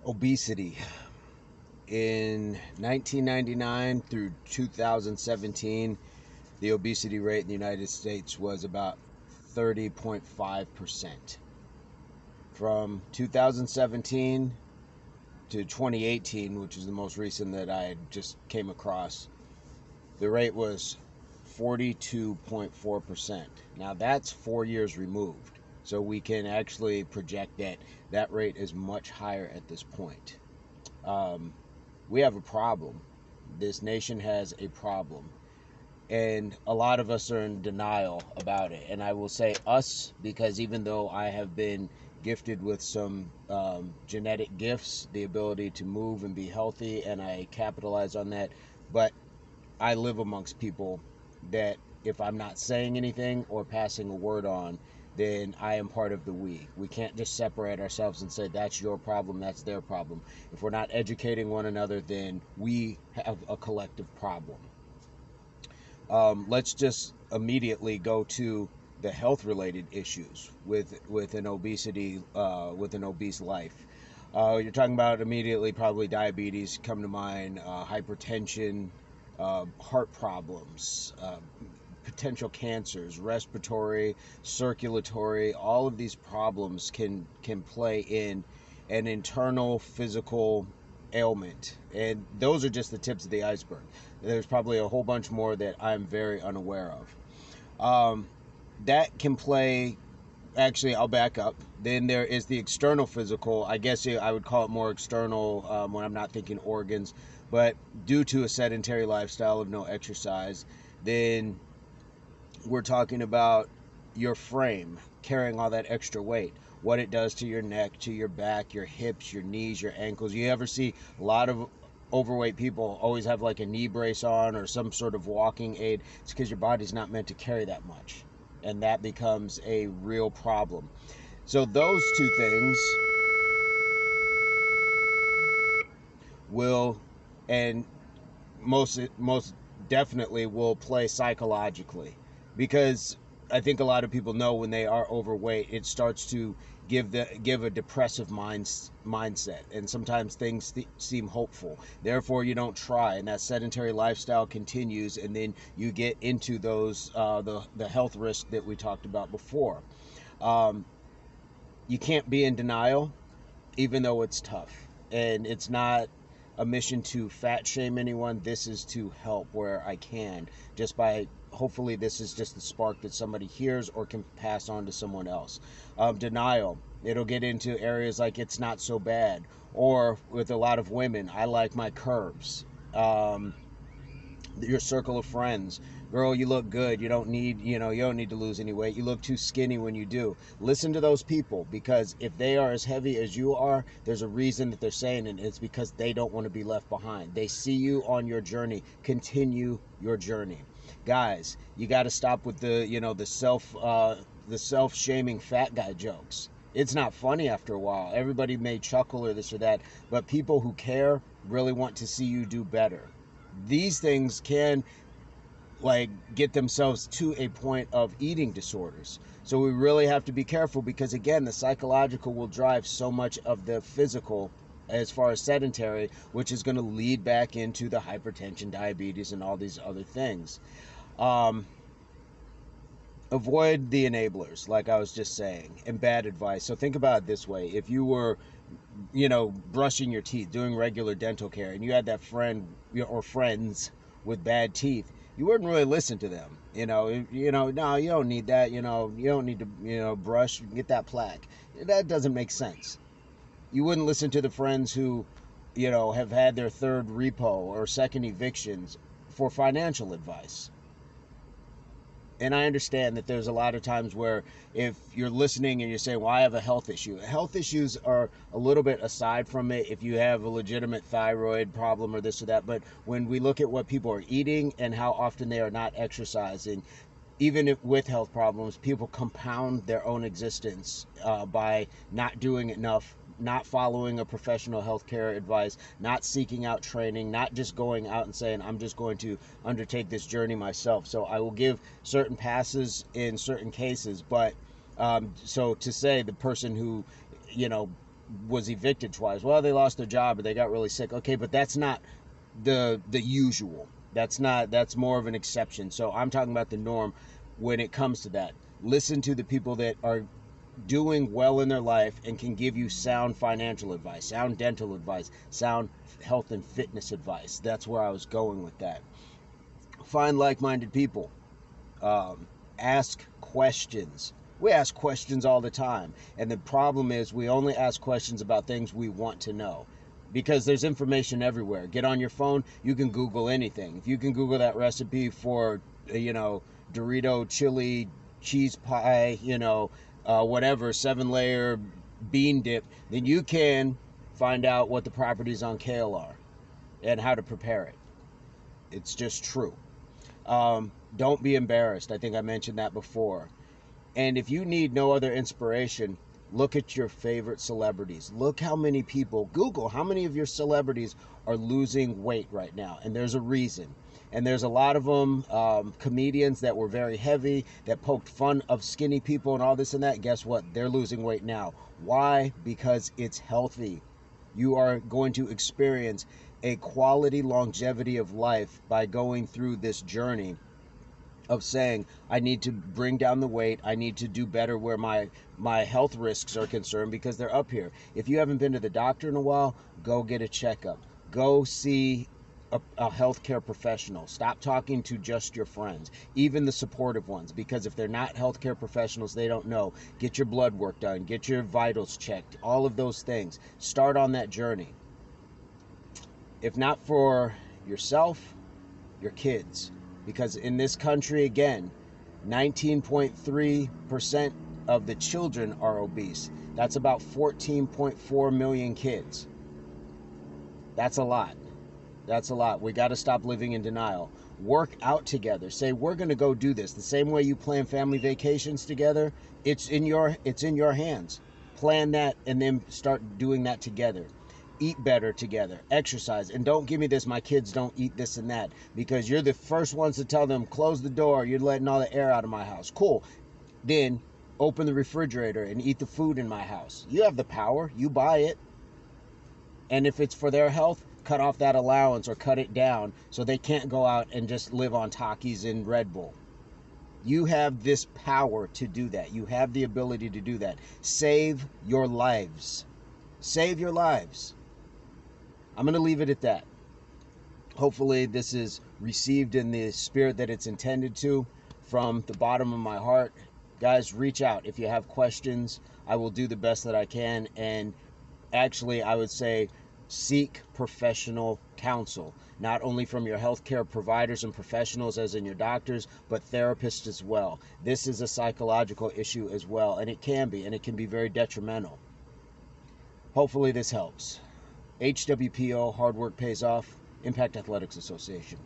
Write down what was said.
Obesity. In 1999 through 2017, the obesity rate in the United States was about 30.5%. From 2017 to 2018, which is the most recent that I just came across, the rate was 42.4%. Now that's 4 years removed. So we can actually project that that rate is much higher at this point. Um, we have a problem. This nation has a problem. And a lot of us are in denial about it. And I will say us because even though I have been gifted with some genetic gifts, the ability to move and be healthy, and I capitalize on that, but I live amongst people that if I'm not saying anything or passing a word on, then I am part of the we. We can't just separate ourselves and say that's your problem, that's their problem. If we're not educating one another, then we have a collective problem. Let's just immediately go to the health-related issues with an obesity with an obese life. You're talking about immediately probably diabetes come to mind, hypertension, heart problems, potential cancers, respiratory, circulatory. All of these problems can play in an internal physical ailment, and those are just the tips of the iceberg. There's probably a whole bunch more that I'm very unaware of. That can play. Actually, I'll back up. Then there is the external physical. I guess I would call it more external when I'm not thinking organs. But due to a sedentary lifestyle of no exercise, then we're talking about your frame carrying all that extra weight, what it does to your neck, to your back, your hips, your knees, your ankles. You ever see a lot of overweight people always have like a knee brace on or some sort of walking aid? It's because your body's not meant to carry that much, and that becomes a real problem. So those two things will, and most definitely will play psychologically, because I think a lot of people know when they are overweight, it starts to give a depressive mindset, and sometimes things seem hopeful. Therefore, you don't try, and that sedentary lifestyle continues, and then you get into those the health risk that we talked about before. Um, you can't be in denial, even though it's tough, and it's not a mission to fat shame anyone. This is to help where I can, just by hopefully this is just the spark that somebody hears or can pass on to someone else. Denial, it'll get into areas like it's not so bad, or with a lot of women, I like my curves. Your circle of friends, girl, you look good, you don't need, you don't need to lose any weight, you look too skinny when you do. Listen to those people, because if they are as heavy as you are, there's a reason that they're saying it, and it's because they don't want to be left behind. They see you on your journey. Continue your journey. Guys, you got to stop with the self-shaming fat guy jokes. It's not funny after a while. Everybody may chuckle or this or that, but people who care really want to see you do better. These things can like get themselves to a point of eating disorders. So we really have to be careful, because again, the psychological will drive so much of the physical as far as sedentary, which is going to lead back into the hypertension, diabetes, and all these other things. Um, Avoid the enablers, like I was just saying, and bad advice. So think about it this way. If you were, brushing your teeth, doing regular dental care, and you had that friend or friends with bad teeth, you wouldn't really listen to them. No, you don't need that. You don't need to, brush, get that plaque. That doesn't make sense. You wouldn't listen to the friends who, have had their third repo or second evictions for financial advice. And I understand that there's a lot of times where if you're listening and you're saying, well, I have a health issue. Health issues are a little bit aside from it if you have a legitimate thyroid problem or this or that. But when we look at what people are eating and how often they are not exercising, even if with health problems, people compound their own existence by not doing enough, not following a professional healthcare advice, not seeking out training, not just going out and saying, I'm just going to undertake this journey myself. So I will give certain passes in certain cases, but so to say the person who, you know, was evicted twice. Well, they lost their job or they got really sick. Okay, but that's not the usual. That's more of an exception. So I'm talking about the norm when it comes to that. Listen to the people that are doing well in their life and can give you sound financial advice, sound dental advice, sound health and fitness advice. That's where I was going with that. Find like-minded people. Ask questions. We ask questions all the time, and the problem is we only ask questions about things we want to know, because there's information everywhere. Get on your phone, you can Google anything. If you can Google that recipe for Dorito chili cheese pie, whatever 7-layer bean dip, then you can find out what the properties on kale are and how to prepare it. It's just true. Don't be embarrassed. I think I mentioned that before. And if you need no other inspiration, look at your favorite celebrities. Look how many people, Google how many of your celebrities are losing weight right now. And there's a reason. And there's a lot of them, comedians that were very heavy, that poked fun of skinny people and all this and that. Guess what? They're losing weight now. Why? Because it's healthy. You are going to experience a quality longevity of life by going through this journey of saying, I need to bring down the weight, I need to do better where my health risks are concerned, because they're up here. If you haven't been to the doctor in a while, go get a checkup. Go see a healthcare professional. Stop talking to just your friends, even the supportive ones, because if they're not healthcare professionals, they don't know. Get your blood work done, get your vitals checked, all of those things. Start on that journey. If not for yourself, your kids. Because in this country, again, 19.3% of the children are obese. That's about 14.4 million kids. That's a lot. That's a lot. We got to stop living in denial. Work out together. Say, we're going to go do this. The same way you plan family vacations together, it's in your hands. Plan that and then start doing that together. Eat better together, exercise, and don't give me this, my kids don't eat this and that, because you're the first ones to tell them, close the door, you're letting all the air out of my house. Cool. Then open the refrigerator and eat the food in my house. You have the power, you buy it. And if it's for their health, cut off that allowance or cut it down so they can't go out and just live on Takis and Red Bull. You have this power to do that. You have the ability to do that. Save your lives. Save your lives. I'm going to leave it at that. Hopefully this is received in the spirit that it's intended to, from the bottom of my heart. Guys, reach out if you have questions. I will do the best that I can. And actually, I would say seek professional counsel, not only from your healthcare providers and professionals as in your doctors, but therapists as well. This is a psychological issue as well, and it can be very detrimental. Hopefully this helps. HWPO, hard work pays off. Impact Athletics Association.